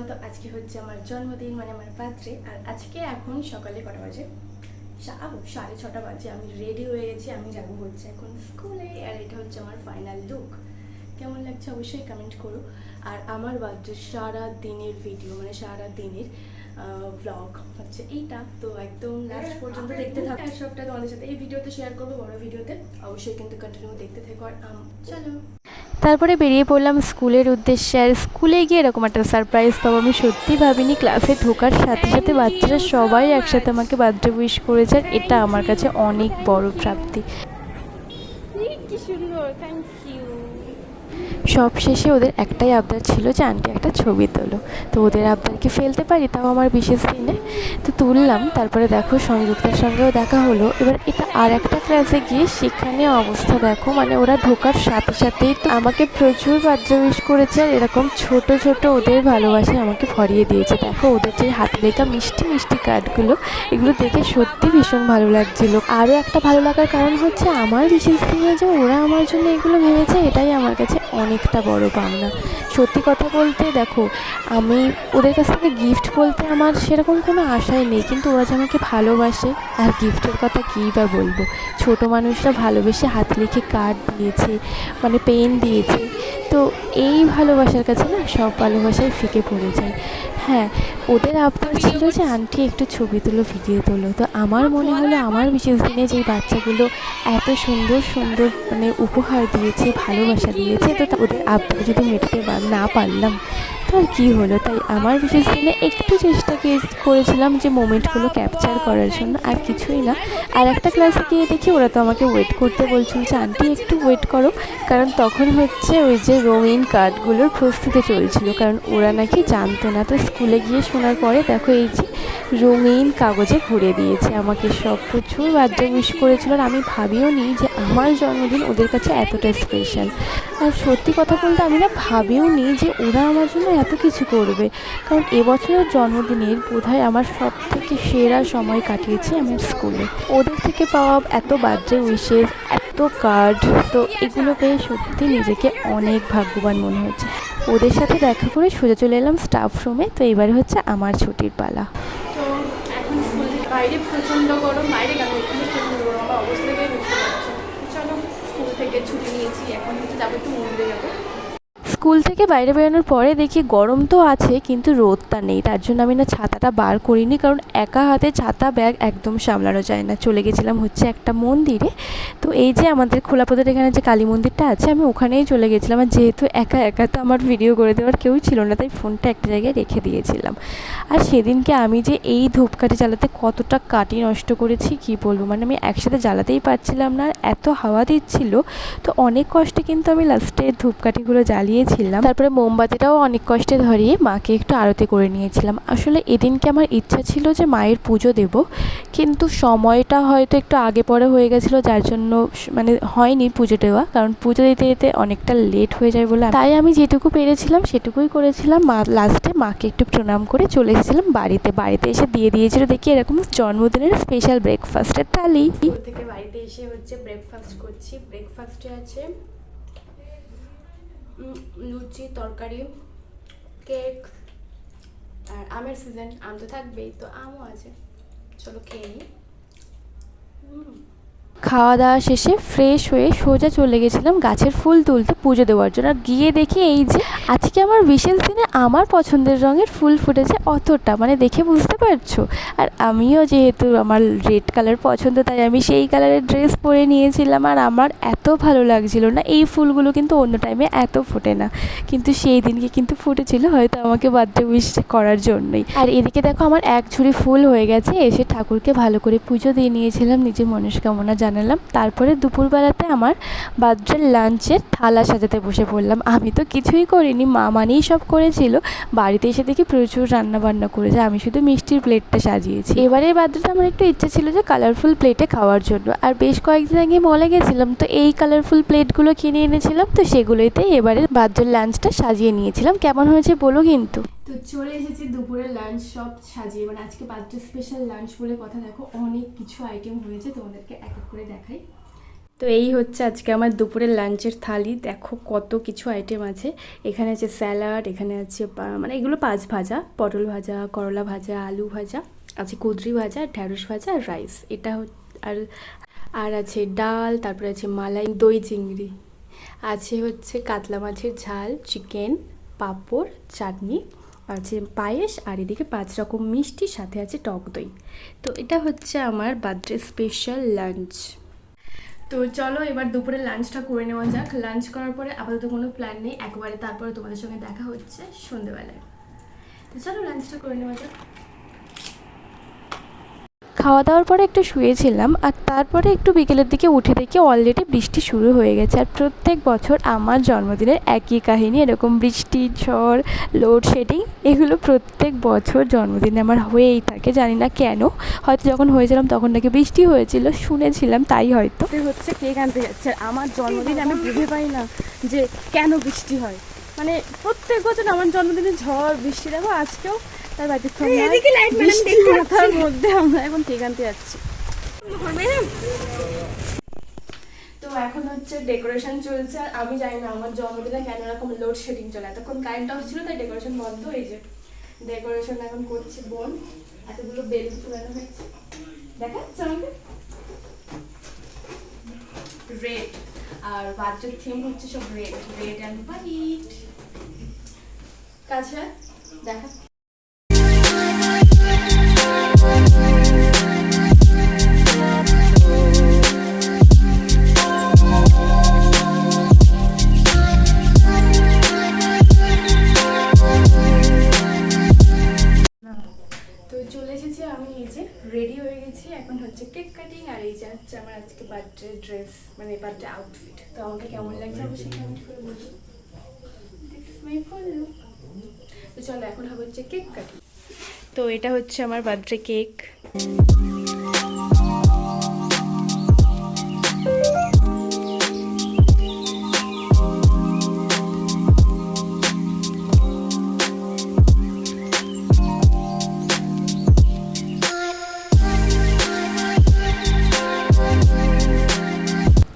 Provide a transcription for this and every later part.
তো আজকে হচ্ছে আমার জন্মদিন, মানে আমার বার্থডে। আর আজকে এখন সকালে কটা বাজে, 6:30 বাজে। আমি রেডি হয়ে গেছি, আমি যাবো হচ্ছে এখন স্কুলে। আর এটা হচ্ছে আমার ফাইনাল লুক। কেমন লাগছে অবশ্যই কমেন্ট করো। আর আমার বার্থডে সারা দিনের ভিডিও, মানে সারা দিনের ব্লগ হচ্ছে এইটা, তো একদম লাস্ট পর্যন্ত দেখতে থাকো। আর সবটা তোমাদের সাথে এই ভিডিওতে শেয়ার করবো, বড় ভিডিওতে। অবশ্যই কিন্তু কন্টিনিউ দেখতে থাকো। আর চলো, তারপরে বেরিয়ে পড়লাম স্কুলের উদ্দেশ্যে। আর স্কুলে গিয়ে এরকম একটা সারপ্রাইজ পাবো আমি সত্যি ভাবিনি। ক্লাসে ঢোকার সাথে সাথে বাচ্চারা সবাই একসাথে আমাকে বার্থডে উইশ করেছে। আর এটা আমার কাছে অনেক বড় প্রাপ্তি। কি সুন্দর, থ্যাংক ইউ। সব শেষে ওদের একটাই আবদার ছিল যে আন্টি একটা ছবি তোলো। তো ওদের আবদারকে ফেলতে পারি, তাও আমার বিশেষ দিনে। তো তুললাম। তারপরে দেখো সংযুক্তার সঙ্গেও দেখা হলো। এবার এটা আর একটা ক্লাসে গিয়ে সেখানে অবস্থা দেখো, মানে ওরা ঢোকার সাথে সাথেই তো আমাকে প্রচুর বার্থডে উইশ করেছে। আর এরকম ছোট ছোট ওদের ভালোবাসায় আমাকে ভরিয়ে দিয়েছে। দেখো ওদের যে হাতে লেখা মিষ্টি মিষ্টি কার্ডগুলো, এগুলো দেখে সত্যি ভীষণ ভালো লাগছিল। আরও একটা ভালো লাগার কারণ হচ্ছে আমার বিশেষ দিনে যে ওরা আমার জন্য এগুলো ভেবেছে, এটাই আমার কাছে অনেকটা বড় পাওনা। সত্যি কথা বলতে দেখো, আমি ওদের কাছ থেকে গিফট বলতে আমার সেরকম কোনো আশাই নেই, কিন্তু ওরা যে আমাকে ভালোবাসে, আর গিফটের কথা কী বা বলবো। ছোট মানুষরা ভালোবেসে হাত লিখে কার্ড দিয়েছে, মানে পেন দিয়েছে। তো এই ভালোবাসার কাছে না সব ভালোবাসাই ফিকে পড়ে যায়। হ্যাঁ, ওদের আবদার ছিল যে আন্টি একটু ছবি তুলো, ভিডিও তোলো। তো আমার মনে হলো আমার বিশেষ দিনে যেই বাচ্চাগুলো এত সুন্দর সুন্দর মানে উপহার দিয়েছে, ভালোবাসা দিয়েছে, তো ওদের আবদার যদি মেটাতে না পারলাম তো আর কী হলো। তাই আমার বিশেষ দিনে একটু চেষ্টা করেছিলাম যে মোমেন্টগুলো ক্যাপচার করার জন্য, আর কিছুই না। আর একটা ক্লাসে গিয়ে দেখি ওরা তো আমাকে ওয়েট করতে বলছিল যে আন্টি একটু ওয়েট করো, কারণ তখন হচ্ছে ওই যে রঙিন কার্ডগুলোর প্রস্তুতি চলছিল, কারণ ওরা নাকি জানতো না। তো স্কুলে গিয়ে শোনার পরে দেখো এই যে রঙিন কাগজে ভরে দিয়েছে আমাকে সব। প্রচুর বার্থডে উইশ করেছিল। আর আমি ভাবিও নি যে আমার জন্মদিন ওদের কাছে এতটা স্পেশাল। আর সত্যি কথা বলতে আমি না ভাবিও নি যে ওরা আমার জন্য এত কিছু করবে, কারণ এবছরের জন্মদিনের বোধহয় আমার সব থেকে সেরা সময় কাটিয়েছি আমার স্কুলে। ওদের থেকে পাওয়া এত বার্থডে উইশেস, এত কার্ড, তো এগুলো পেয়ে সত্যি নিজেকে অনেক ভাগ্যবান মনে হচ্ছে। ওদের সাথে দেখা করে সোজা চলে এলাম স্টাফ রুমে। তো এবারে হচ্ছে আমার ছুটির পালা। তো এখন স্কুল থেকে বাইরে প্রচণ্ড গরম, বাইরে কেন এখানে প্রচণ্ড গরম, আমার অবস্থা থেকে বুঝতে পারছো। চলো, স্কুল থেকে ছুটি নিয়েছি, এখন হচ্ছে যাবো একটু মন্দিরে যাবো। স্কুল থেকে বাইরে বেরোনোর পরে দেখি গরম তো আছে কিন্তু রোদটা নেই। তার জন্য আমি না ছাতাটা বার করিনি, কারণ একা হাতে ছাতা ব্যাগ একদম সামলানো যায় না। চলে গেছিলাম হচ্ছে একটা মন্দিরে। তো এই যে আমাদের খোলাপথের এখানে যে কালী মন্দিরটা আছে, আমি ওখানেই চলে গেছিলাম। আর যেহেতু একা একা তো আমার ভিডিও করে দেওয়ার কেউই ছিল না, তাই ফোনটা একটা জায়গায় রেখে দিয়েছিলাম। আর সেদিনকে আমি যে এই ধূপকাঠি জ্বালাতে কতটা কাঠি নষ্ট করেছি কী বলবো, মানে আমি একসাথে জ্বালাতেই পারছিলাম না, আর এত হাওয়া দিচ্ছিল। তো অনেক কষ্টে কিন্তু আমি লাস্টে ধূপকাঠিগুলো জ্বালিয়েছিলাম। তারপরে মোমবাতিটাও অনেক কষ্টে ধরিয়ে মাকে একটু আরতি করে নিয়েছিলাম। আসলে এদিনকে আমার ইচ্ছা ছিল যে মায়ের পুজো দেব, কিন্তু সময়টা হয়তো একটু আগে পরে হয়ে গেছিলো, যার জন্য মানে হয়নি পুজো দেওয়া। কারণ পুজো দিতে দিতে অনেকটা লেট হয়ে যায় বলে, তাই আমি যেটুকু পেরেছিলাম সেটুকুই করেছিলাম। মা লাস্টে মাকে একটু প্রণাম করে চলে এসেছিলাম বাড়িতে। বাড়িতে এসে দিয়ে দিয়েছিল দেখি এরকম জন্মদিনের স্পেশাল ব্রেকফাস্টের থালি। স্কুল থেকে বাড়িতে এসে হচ্ছে ব্রেকফাস্ট করছি। ব্রেকফাস্টে আছে লুচি, তরকারি, কেক, আর আমের সিজন, আম তো থাকবেই, তো আমও আছে। চলো খেয়ে নিই। খাওয়া দাওয়া শেষে ফ্রেশ হয়ে সোজা চলে গেছিলাম গাছের ফুল তুলতে পুজো দেওয়ার জন্য। আর গিয়ে দেখি এই যে আজকে আমার বিশেষ দিনে আমার পছন্দের রঙের ফুল ফুটেছে অতটা, মানে দেখে বুঝতে পারছো। আর আমিও যেহেতু আমার রেড কালার পছন্দ, তাই আমি সেই কালারের ড্রেস পরে নিয়েছিলাম। আর আমার এত ভালো লাগছিল না, এই ফুলগুলো কিন্তু অন্য টাইমে এত ফোটে না, কিন্তু সেই দিনকে কিন্তু ফুটেছিল, হয়তো আমাকে বার্থডে উইশ করার জন্যই। আর এদিকে দেখো আমার এক ঝুড়ি ফুল হয়ে গেছে। এসে ঠাকুরকে ভালো করে পুজো দিয়ে নিয়েছিলাম, নিজের মনস্কামনা জানালাম। তারপরে দুপুরবেলাতে আমার বার্থডে লাঞ্চের থালা সাজাতে বসে পড়লাম। আমি তো কিছুই করিনি, মা মানেই সব করেছিল। বাড়িতে এসে দেখি প্রচুর রান্না বান্না করেছে, আমি শুধু মিষ্টির প্লেটটা সাজিয়েছি। এবারের বার্থডেটা আমার একটু ইচ্ছে ছিল যে কালারফুল প্লেটে খাওয়ার জন্য। আর বেশ কয়েকদিন আগে মলে গেছিলাম, তো এই কালারফুল প্লেটগুলো কিনে এনেছিলাম। তো সেগুলোতে এবারে বার্থডে লাঞ্চটা সাজিয়ে নিয়েছিলাম। কেমন হয়েছে বলো কিন্তু। তো চলে এসেছি দুপুরের লাঞ্চ সব সাজিয়ে, মানে আজকে বার্থডে স্পেশাল লাঞ্চ বলে কথা। দেখো অনেক কিছু আইটেম হয়েছে, তোমাদেরকে এক এক করে দেখাই। তো এই হচ্ছে আজকে আমার দুপুরের লাঞ্চের থালি। দেখো কত কিছু আইটেম আছে। এখানে আছে স্যালাড, এখানে আছে মানে এগুলো 5 ভাজা, পটল ভাজা, করলা ভাজা, আলু ভাজা, আছে কুঁদরি ভাজা, ঢ্যাঁড়স ভাজা আর রাইস। এটা আর আর আছে ডাল, তারপরে আছে মালাই দই চিংড়ি, আছে হচ্ছে কাতলা মাছের ঝাল, চিকেন, পাঁপড়, চাটনি, আছে পায়েস, আর এদিকে 5 রকম মিষ্টি, সাথে আছে টক দই। তো এটা হচ্ছে আমার বার্থডে স্পেশাল লাঞ্চ। তো চলো এবার দুপুরে লাঞ্চটা করে নেওয়া যাক। লাঞ্চ করার পরে আপাতত কোনো প্ল্যান নেই, একবারে তারপরে তোমাদের সঙ্গে দেখা হচ্ছে সন্ধ্যেবেলায়। তো চলো লাঞ্চটা করে নেওয়া যাক। খাওয়া দাওয়ার পরে একটু শুয়েছিলাম, আর তারপরে একটু বিকেলের দিকে উঠে দেখি অলরেডি বৃষ্টি শুরু হয়ে গেছে। আর প্রত্যেক বছর আমার জন্মদিনের একই কাহিনী, এরকম বৃষ্টি, ঝড়, লোডশেডিং, এগুলো প্রত্যেক বছর জন্মদিনে আমার হয়েই থাকে। জানি না কেন, হয়তো যখন হয়েছিলাম তখন নাকি বৃষ্টি হয়েছিল, শুনেছিলাম, তাই হয়তো। হচ্ছে কেক আনতে যাচ্ছে, আর আমার জন্মদিন আমি বুঝে পাই না যে কেন বৃষ্টি হয়। মানে প্রত্যেক বছর আমার জন্মদিনে ঝড় বৃষ্টি, দেখো আজকেও তার বৃষ্টির মাথার মধ্যে আমরা এখন কেক আনতে যাচ্ছি। তো এখন হচ্ছে ডেকোরেশন চলছে, আর আমি জানি না আমার জন্মদিনে কেন এরকম লোডশেডিং চলে। এতক্ষণ কারেন্ট অফ ছিল তাই ডেকোরেশন বন্ধ। এই যে ডেকোরেশন এখন করছে বোন, এতগুলো বেলুন ফুলানো হয়েছে, দেখাচ্ছে আমাকে রেড, আর বাচ্চার থিম হচ্ছে সব রেড, রেড অ্যান্ড হোয়াইট। কাছে দেখা। তো চলে এসেছি আমি, এই যে রেডি হয়ে গেছি, এখন হচ্ছে কেক কাটিং। আর এই যে হচ্ছে আমার আজকে বার্থডে ড্রেস, মানে বার্থডে আউটফিট। তো আমাকে কেমন লাগছে অবশ্যই কমেন্ট করে বলবো। This is my full look. তো চলো এখন হবে হচ্ছে কেক কাটিং। তো এটা হচ্ছে আমার বার্থডে কেক।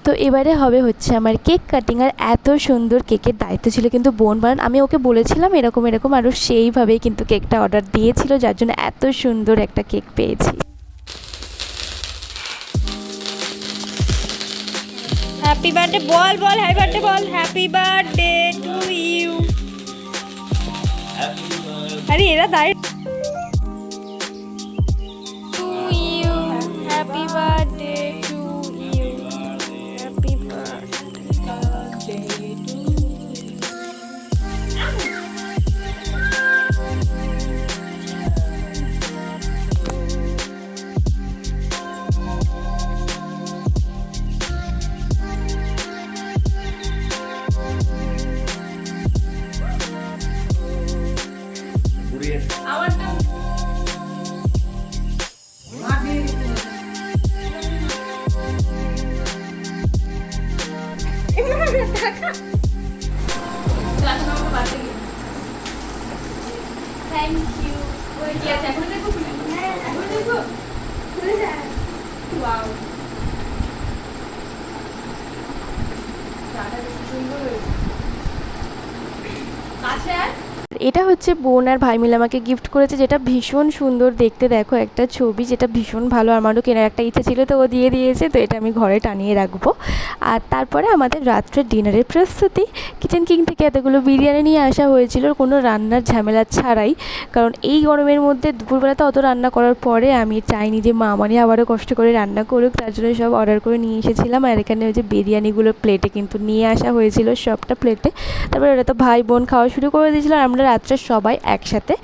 তো এবারে হবে হচ্ছে আমার কেক কাটিং। আর এত সুন্দর কেকের দায়িত্ব ছিল কিন্তু বোন বানান। আমি ওকে বলেছিলাম এরকম এরকম, আরও সেইভাবেই কিন্তু কেকটা অর্ডার দিয়েছিল, যার জন্য এত সুন্দর একটা কেক পেয়েছি। হ্যাপি বার্থডে বল, বল হ্যাপি বার্থডে বল, হ্যাপি বার্থডে টু ইউ। আরে এরা দাঁড়িয়ে to you, happy birthday to you, happy birthday to you. Thank you. কি আছে এখন দেখো? হ্যাঁ এখন দেখো, খুলে যায়। ওয়াও, চাটা বেশ সুন্দর হয়েছে। কাছে আর এটা হচ্ছে বোন আর ভাই মিলে আমাকে গিফট করেছে, যেটা ভীষণ সুন্দর দেখতে। দেখো একটা ছবি, যেটা ভীষণ ভালো, আমারও কেনার একটা ইচ্ছে ছিল, তো ও দিয়ে দিয়েছে। তো এটা আমি ঘরে টানিয়ে রাখবো। আর তারপরে আমাদের রাত্রের ডিনারের প্রস্তুতি। কিচেন কিং থেকে এতগুলো বিরিয়ানি নিয়ে আসা হয়েছিল কোনো রান্নার ঝামেলা ছাড়াই, কারণ এই গরমের মধ্যে দুপুরবেলাতে অত রান্না করার পরে আমি চাইনি যে মা মানে আবারও কষ্ট করে রান্না করুক, তার জন্য সব অর্ডার করে নিয়ে এসেছিলাম। আর এখানে ওই যে বিরিয়ানিগুলো প্লেটে কিন্তু নিয়ে আসা হয়েছিল, সবটা প্লেটে। তারপরে ওরা তো ভাই বোন খাওয়া শুরু করে দিয়েছিল, আর আমরা রাত্রে সবাই একসাথে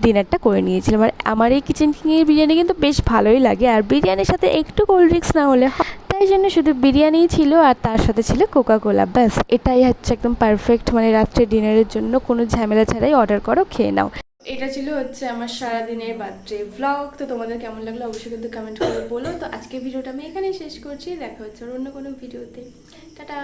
ডিনারটা করে নিয়েছিলাম। আর আমার এই কিচেন কিংয়ের বিরিয়ানি কিন্তু বেশ ভালোই লাগে, আর বিরিয়ানির সাথে একটু কোল্ড ড্রিঙ্কস না হলে তাই জন্য শুধু বিরিয়ানিই ছিল, আর তার সাথে ছিল কোকা কোলা। ব্যাস, এটাই হচ্ছে একদম পারফেক্ট, মানে রাত্রে ডিনারের জন্য কোনো ঝামেলা ছাড়াই অর্ডার করো, খেয়ে নাও। এটা ছিল হচ্ছে আমার সারাদিনের বার্থডে ব্লগ। তো তোমাদের কেমন লাগলো অবশ্যই কিন্তু কমেন্ট করে বলো। তো আজকে ভিডিওটা আমি এখানেই শেষ করছি, দেখা হচ্ছে অন্য কোনো ভিডিওতে। টাটা।